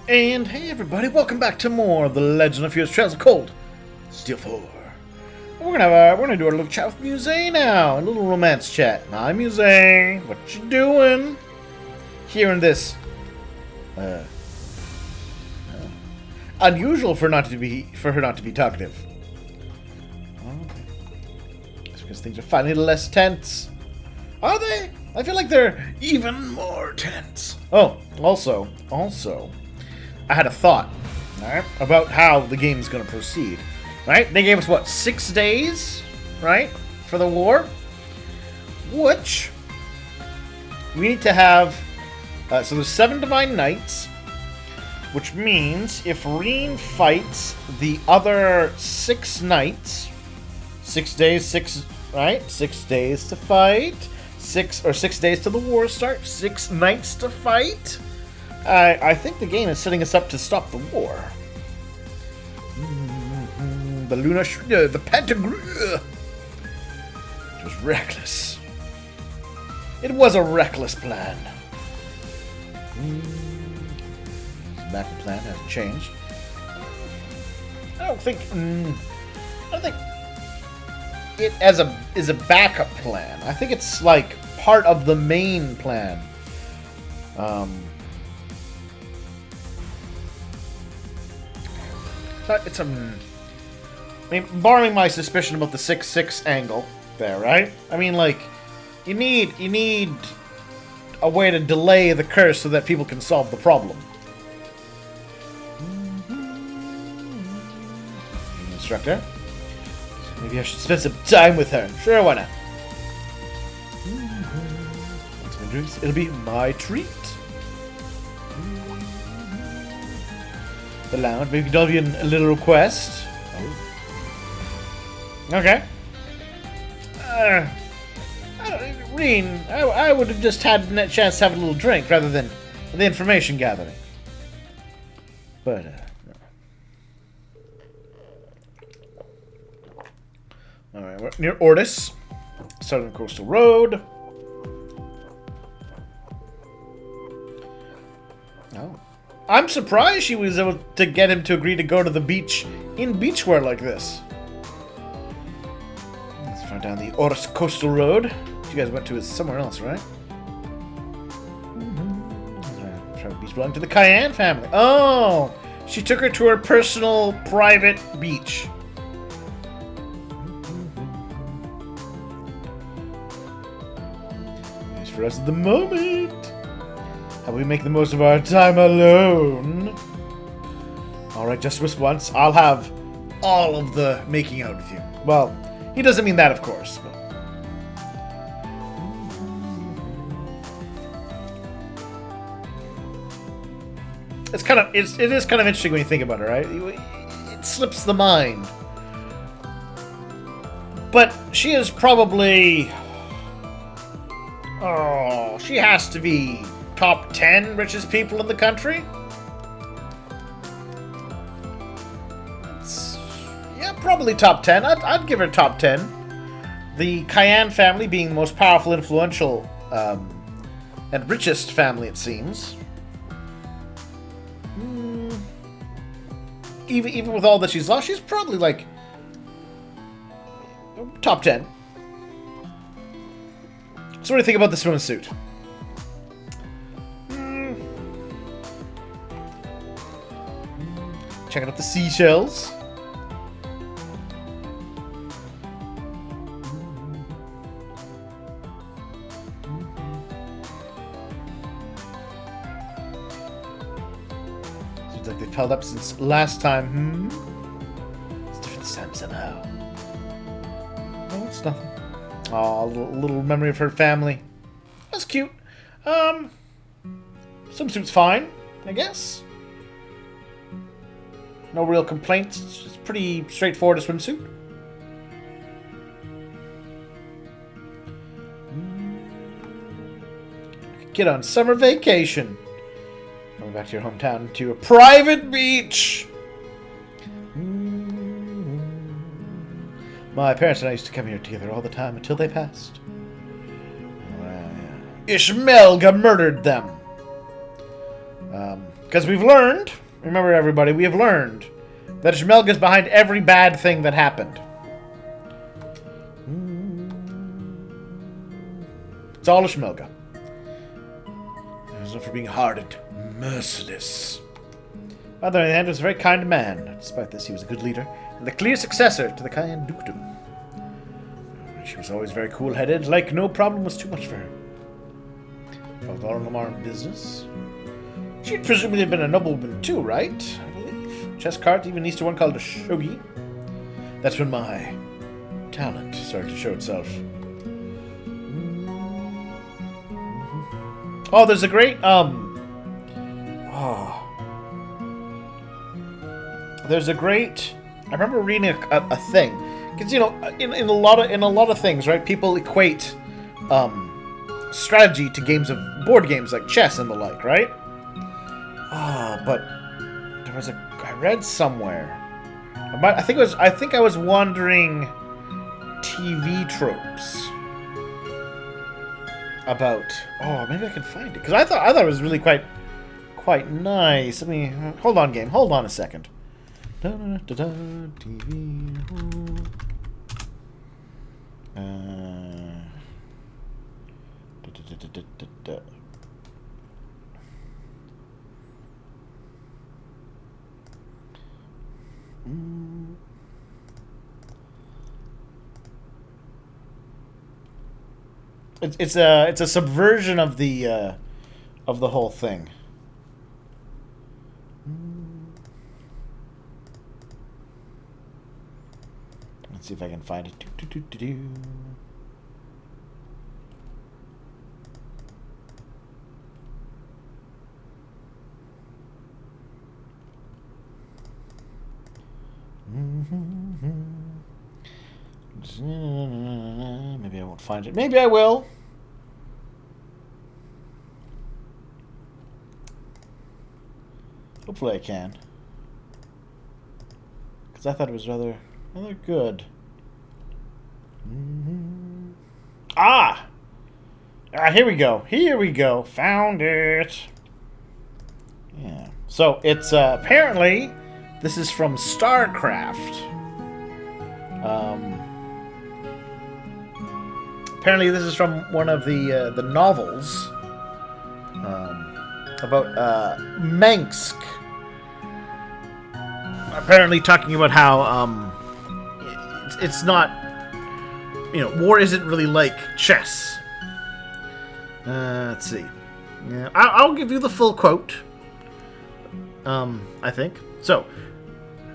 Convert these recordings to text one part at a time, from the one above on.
And hey everybody, welcome back to more of the Legend of Fierce Trails of Cold Steel 4. We're gonna do our little chat with Muse now, a little romance chat. Hi Muse, what you doing? Here in this unusual for her not to be talkative. Okay. It's because things are finally less tense. Are they? I feel like they're even more tense. Oh, also, I had a thought, alright, about how the game's gonna proceed. Right? They gave us, what, 6 days? Right? For the war? Which we need to have, so there's 7 Divine Knights, which means if Reen fights the other 6 Knights, 6 days, right? 6 days to fight, 6 days till the war starts, 6 Knights to fight. I think the game is setting us up to stop the war. The Luna, the Pantagruel. It was reckless. It was a reckless plan. The backup plan hasn't changed. I don't think it is a backup plan. I think it's like part of the main plan. It's I mean, barring my suspicion about the 6-6 angle there, right? I mean, like, you need a way to delay the curse so that people can solve the problem. Instructor, maybe I should spend some time with her. Sure, why not? Want some drinks? It'll be my treat. The lounge, maybe there'll be a little request. Oh. Okay. Reen, I would have just had a chance to have a little drink rather than the information gathering. But, no. Alright, we're near Ortis. Southern Coastal Road. Oh. I'm surprised she was able to get him to agree to go to the beach in beachwear like this. Let's find down the Ortis Coastal Road. You guys went to is somewhere else, right? Private beach belonging to the Cayenne family. Oh! She took her to her personal, private beach. As for us at the moment, how we make the most of our time alone. Alright, just this once. I'll have all of the making out with you. Well, he doesn't mean that, of course. But... it is kind of interesting when you think about it, right? It slips the mind. But she is probably... Oh, she has to be top 10 richest people in the country? Yeah, probably top 10. I'd give her top 10. The Cayenne family being the most powerful, influential, and richest family, it seems. Even with all that she's lost, she's probably like top 10. So what do you think about the swimsuit? Checking out the seashells. Seems like they've held up since last time. It's different this time somehow. No, it's nothing. Aw, a little memory of her family. That's cute. Swimsuit's fine, I guess. No real complaints. It's pretty straightforward, a swimsuit. Get on summer vacation. Going back to your hometown to a private beach. My parents and I used to come here together all the time until they passed. Ishmaelga murdered them. Because we've learned, remember everybody, we have learned that Ishmelga is behind every bad thing that happened. It's all Ishmelga. There's no for being hard and merciless. On the other hand, he was a very kind man. Despite this, he was a good leader and the clear successor to the Cayenne Dukedom. She was always very cool-headed, like no problem was too much for her. Although Lamar in business, she'd presumably have been a noblewoman too, right? I believe. Chess cart, even Easter one called a shogi. That's when my talent started to show itself. Oh, there's a great there's a great. I remember reading a thing, because you know, in a lot of things, right? People equate strategy to games of board games like chess and the like, right? But there was I read somewhere. I think I was wandering TV tropes about. Oh, maybe I can find it, because I thought it was really quite nice. Let me hold on, game. Hold on a second. TV. It's a subversion of the whole thing. Let's see if I can find it. Maybe I won't find it. Maybe I will. Hopefully I can. Because I thought it was rather good. Here we go. Here we go. Found it. Yeah. So it's apparently this is from StarCraft. Apparently this is from one of the novels about Mansk. Apparently talking about how it's not, you know, war isn't really like chess. Let's see. Yeah, I'll give you the full quote. I think so.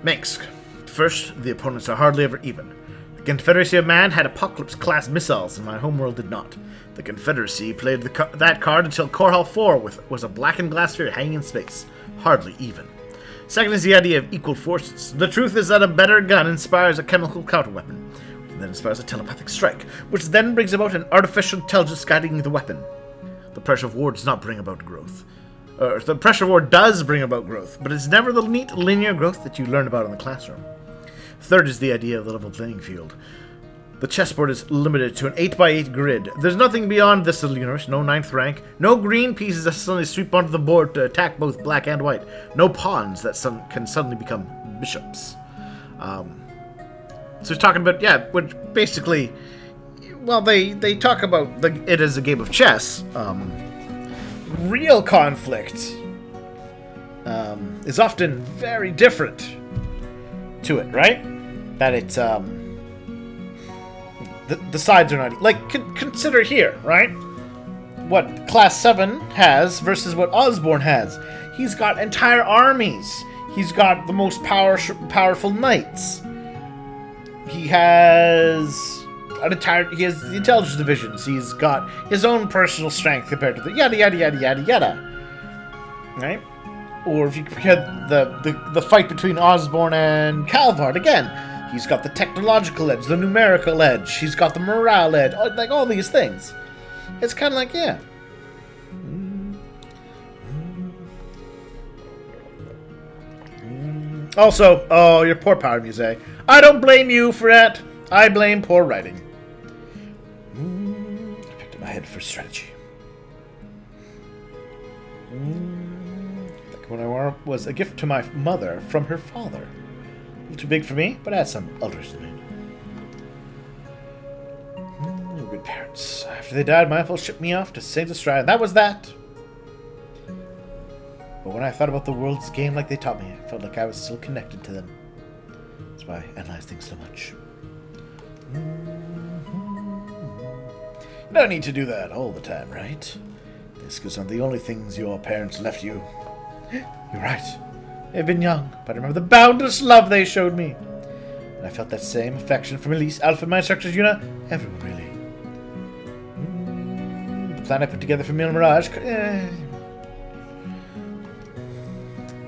Minsk. First, the opponents are hardly ever even. The Confederacy of Man had Apocalypse-class missiles, and my homeworld did not. The Confederacy played that card until Core Hall 4 was a blackened glass sphere hanging in space. Hardly even. Second is the idea of equal forces. The truth is that a better gun inspires a chemical counterweapon, which then inspires a telepathic strike, which then brings about an artificial intelligence guiding the weapon. The pressure of war does not bring about growth. The pressure of war does bring about growth, but it's never the neat linear growth that you learn about in the classroom. Third is the idea of the level playing field. The chessboard is limited to an 8x8 grid. There's nothing beyond this little universe, no 9th rank, no green pieces that suddenly sweep onto the board to attack both black and white, no pawns that can suddenly become bishops. So he's talking about, yeah, which basically, well, they talk about it as a game of chess. Real conflict is often very different to it, right? That it's the sides are not like consider here, right? What Class 7 has versus what Osborne has. He's got entire armies. He's got the most powerful knights. He has he has the intelligence divisions. He's got his own personal strength compared to the yada yada yada yada yada. Right? Or if you compare the fight between Osborne and Calvard, again, he's got the technological edge, the numerical edge, he's got the morale edge, like all these things. It's kind of like, yeah. Also, oh, your poor power music. I don't blame you for that. I blame poor writing. I picked up my head for strategy. when I was a gift to my mother from her father. A little too big for me, but I had some alterations made. Good parents. After they died, my uncle shipped me off to St. Estrada. That was that. But when I thought about the world's game like they taught me, I felt like I was still connected to them. That's why I analyze things so much. No need to do that all the time, right? This aren't the only things your parents left you. You're right. They've been young, but I remember the boundless love they showed me. And I felt that same affection from Elise, Alpha, my instructors, Yuna, everyone really. The plan I put together for Mil Mirage,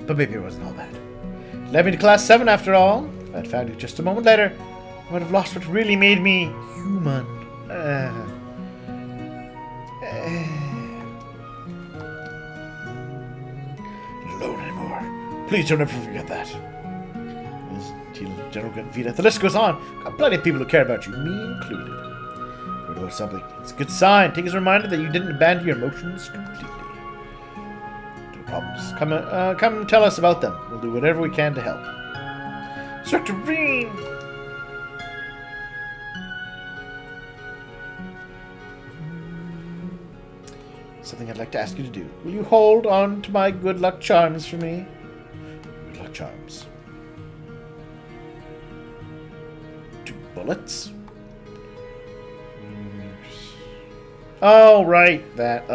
but maybe it wasn't all bad. Led me to Class 7 after all. If I'd found you just a moment later, I would have lost what really made me human. Alone anymore. Please don't ever forget that. General Vita. The list goes on. Got plenty of people who care about you, me included. Heard about something. It's a good sign. Take as a reminder that you didn't abandon your emotions completely. No problems. Come tell us about them. We'll do whatever we can to help. Instructor Reen! Something I'd like to ask you to do. Will you hold on to my good luck charms for me? Good luck charms. 2 bullets? Oh, right. That,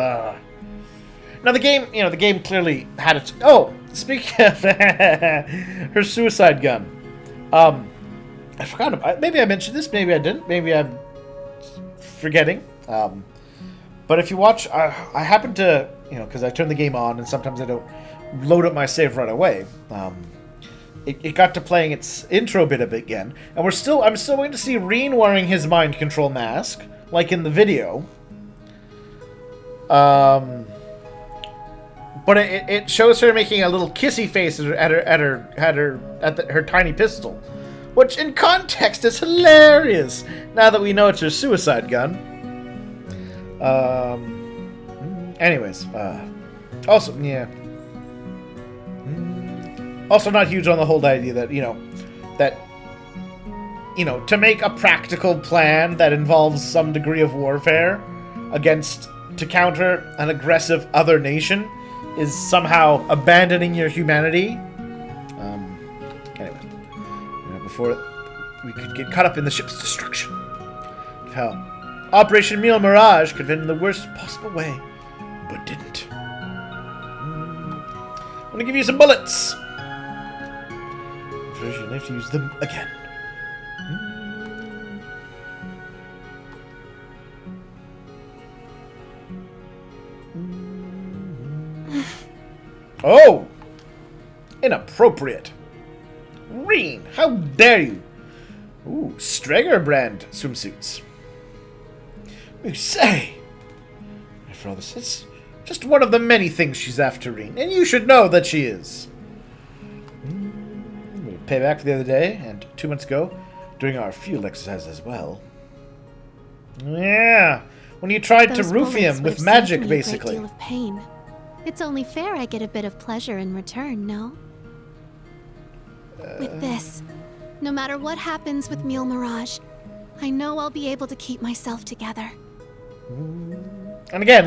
Now, the game clearly had its... Oh! Speaking of her suicide gun. I forgot about... Maybe I mentioned this, maybe I didn't. Maybe I'm forgetting. But if you watch... I happen to... because I turn the game on, and sometimes I don't load up my save right away. It got to playing its intro bit again. And I'm still waiting to see Reen wearing his mind control mask, like in the video. But it shows her making a little kissy face at her tiny pistol, which in context is hilarious. Now that we know it's her suicide gun. Anyways, also yeah. Also not huge on the whole idea that to make a practical plan that involves some degree of warfare to counter an aggressive other nation is somehow abandoning your humanity. Anyway, before we could get caught up in the ship's destruction. How Operation Mil Mirage could have been in the worst possible way, but didn't. I'm gonna give you some bullets. First, you'll have to use them again. Oh! Inappropriate. Reen, how dare you? Ooh, Strager brand swimsuits. You say? After all this, it's just one of the many things she's after, Reen, and you should know that she is. Payback for the other day, and 2 months ago, during our field exercise as well. Yeah, when you tried to roofie him with magic, basically. A great deal of pain. It's only fair I get a bit of pleasure in return, no? With this, no matter what happens with Mil Mirage, I know I'll be able to keep myself together. And again,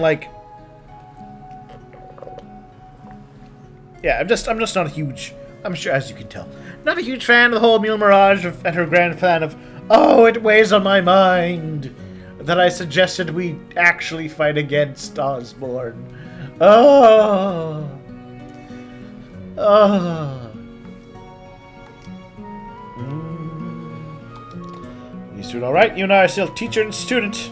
yeah, I'm just not a huge, I'm sure as you can tell, not a huge fan of the whole Mil Mirage and her grand plan of, oh, it weighs on my mind that I suggested we actually fight against Osborne. Oh. You doing all right? You and I are still teacher and student.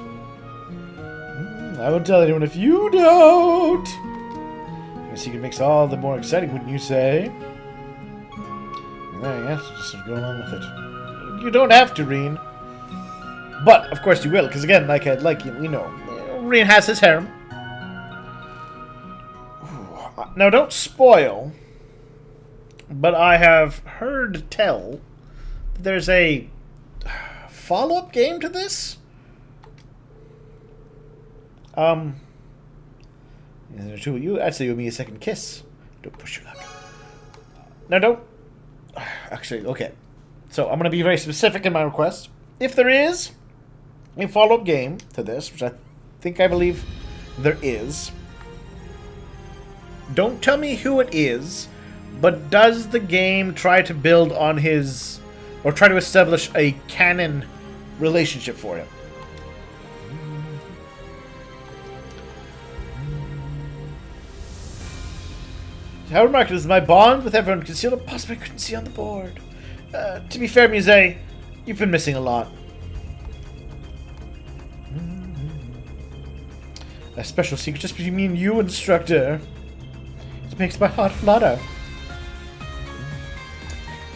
I won't tell anyone if you don't. Your secret makes all the more exciting, wouldn't you say? There, yes, just go along with it. You don't have to, Reen. But of course you will, because again, Reen has his harem. Now, don't spoil, but I have heard tell that there's a follow-up game to this. I'd say you owe me a second kiss. Don't push your luck. Now don't... Actually, okay. So I'm going to be very specific in my request. If there is a follow-up game to this, which I believe there is, don't tell me who it is, but does the game try to build on his... or try to establish a canon relationship for him? How remarkable is my bond with everyone concealed and possibly couldn't see on the board. To be fair, Musée, you've been missing a lot. A special secret just between me and you, instructor. It makes my heart flutter.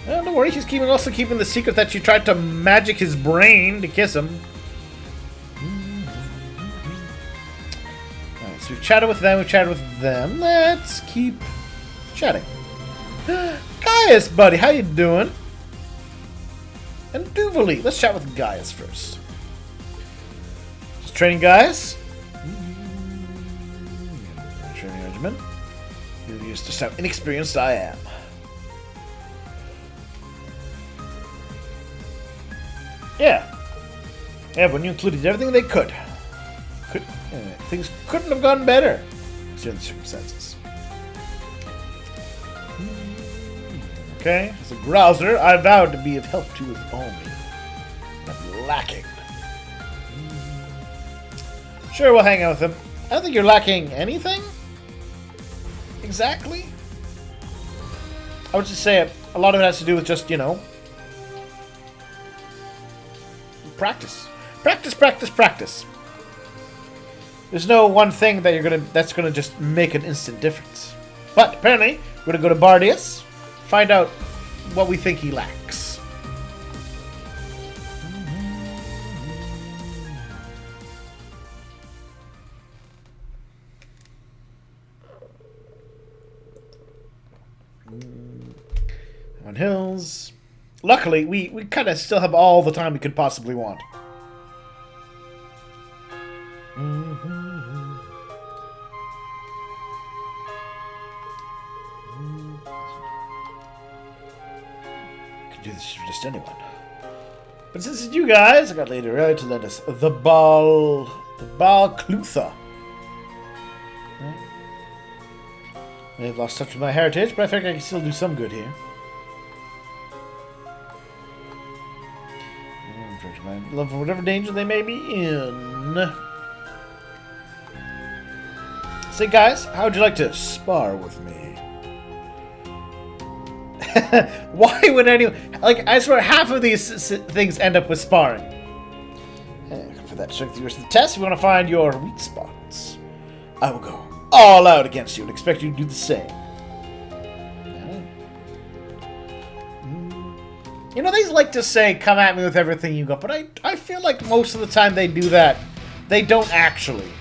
Don't worry, he's also keeping the secret that you tried to magic his brain to kiss him. Alright, so we've chatted with them, Let's keep chatting. Gaius, buddy, how you doing? And Duvali, let's chat with Gaius first. Just training Gaius. Training regimen. You're used to how inexperienced I am. Yeah. Everyone, you included everything they could. Things couldn't have gone better, considering the circumstances. Okay, as a grouser, I vowed to be of help to his army. I'm lacking. Sure, we'll hang out with him. I don't think you're lacking anything. Exactly. I would just say a lot of it has to do with just, you know, practice. Practice, practice, practice. There's no one thing that that's gonna just make an instant difference. But apparently, we're gonna go to Bardius, find out what we think he lacks. On hills. Luckily, we kind of still have all the time we could possibly want. Could do this for just anyone. But since it's you guys, I got later early to let us the Clutha. I have lost touch with my heritage, but I think I can still do some good here. My love for whatever danger they may be in. Say, guys, how would you like to spar with me? Why would anyone... Like, I swear, half of these things end up with sparring. For that strength yours to the test, we want to find your weak spots. I will go all out against you and expect you to do the same. You know, they like to say, come at me with everything you got, but I feel like most of the time they do that. They don't actually.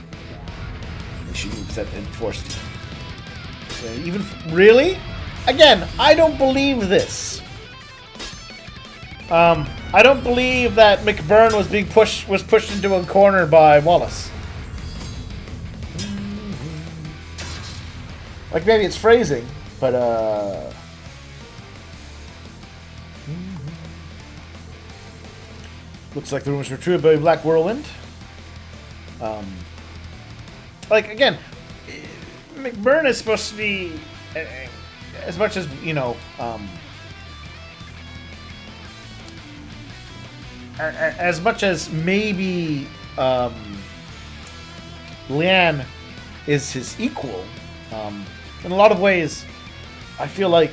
They should use that enforced. Even... Really? Again, I don't believe this. I don't believe that McBurn was pushed into a corner by Wallace. Like, maybe it's phrasing, but, looks like the rumors were true about Black Whirlwind. Like, again, McBurn is supposed to be, as much as, you know, as much as maybe Leanne is his equal, in a lot of ways, I feel like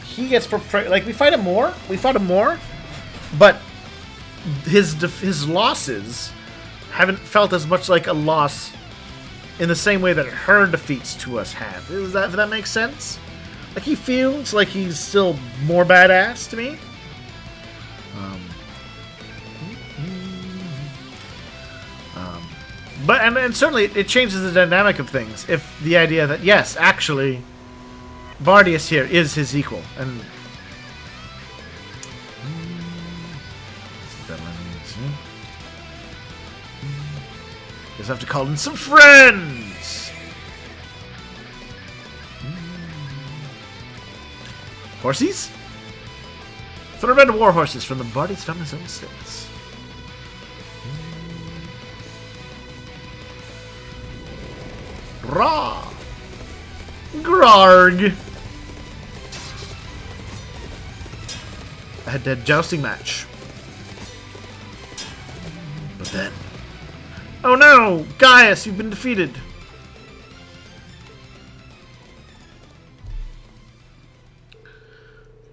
he gets portrayed, like, we fought him more, but his losses haven't felt as much like a loss in the same way that her defeats to us have. If that makes sense? Like, he feels like he's still more badass to me. But and certainly it changes the dynamic of things if the idea that, yes, actually, Bardius here is his equal, and just have to call in some friends. Horses? Thoroughbred war horses from the Bardi's family's own states. Raw! Grarg! A head-to-head jousting match. But then... Oh no! Gaius, you've been defeated!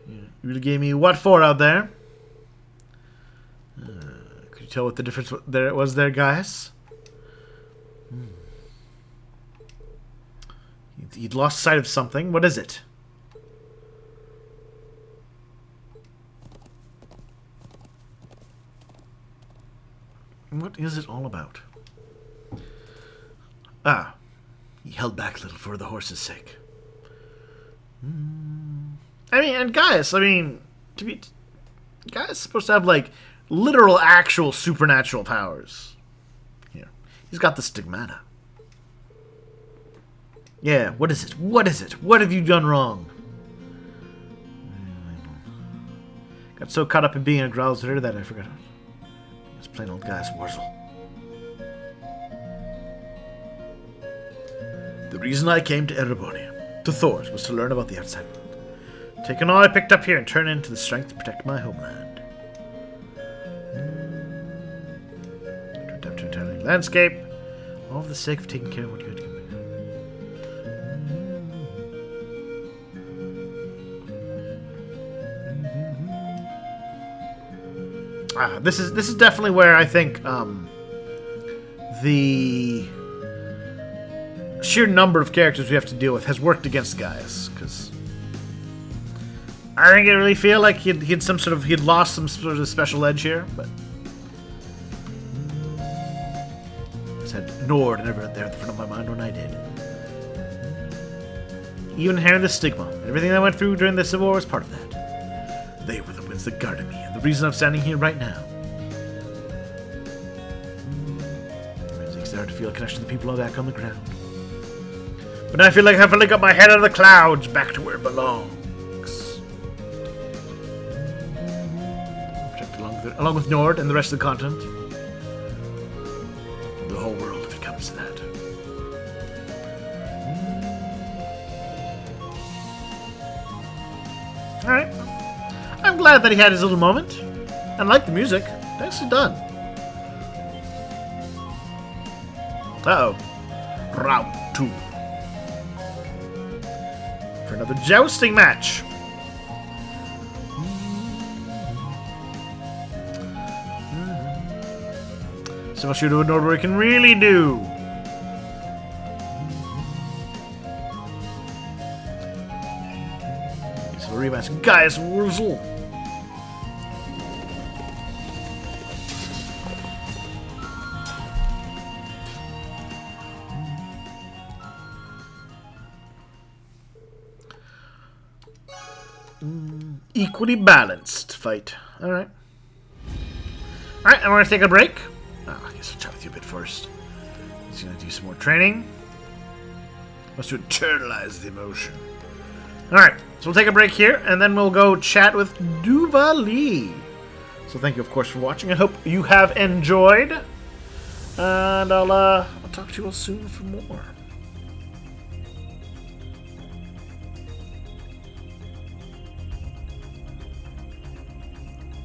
You really gave me what for out there? Could you tell what the difference there was there, Gaius? He'd lost sight of something. What is it? What is it all about? Ah, he held back a little for the horse's sake. I mean, and Gaius, I mean, Gaius is supposed to have, like, literal, actual supernatural powers. Here. He's got the stigmata. Yeah, what is it? What is it? What have you done wrong? Got so caught up in being a Growlzer that I forgot. It's plain old Gaius Wurzel. The reason I came to Erebonia, to Thor's, was to learn about the outside world. Taking all I picked up here and turn it into the strength to protect my homeland. To adapt to entirely landscape, all for the sake of taking care of what you had to give me. This is definitely where I think the sheer number of characters we have to deal with has worked against Gaius, because I think I really feel like he'd lost some sort of special edge here, but I said Nord and everyone there at the front of my mind when I did. Even inherited the stigma. Everything I went through during the Civil War was part of that. They were the winds that guarded me, and the reason I'm standing here right now. It's hard to feel a connection to the people back on the ground. But now I feel like I've finally got my head out of the clouds, back to where it belongs. Along with Nord and the rest of the continent. The whole world, if it comes to that. Alright. I'm glad that he had his little moment. I like the music. Nicely done. Uh-oh. Round 2. For another jousting match. So I'll shoot to a Nord where he can really do. So a rematch. Gaius Wurzel. Equally balanced fight. Alright. Alright, I want to take a break. Oh, I guess I'll chat with you a bit first. He's going to do some more training. Wants to internalize the emotion. Alright, so we'll take a break here, and then we'll go chat with Duvali. So thank you, of course, for watching. I hope you have enjoyed. And I'll talk to you all soon for more.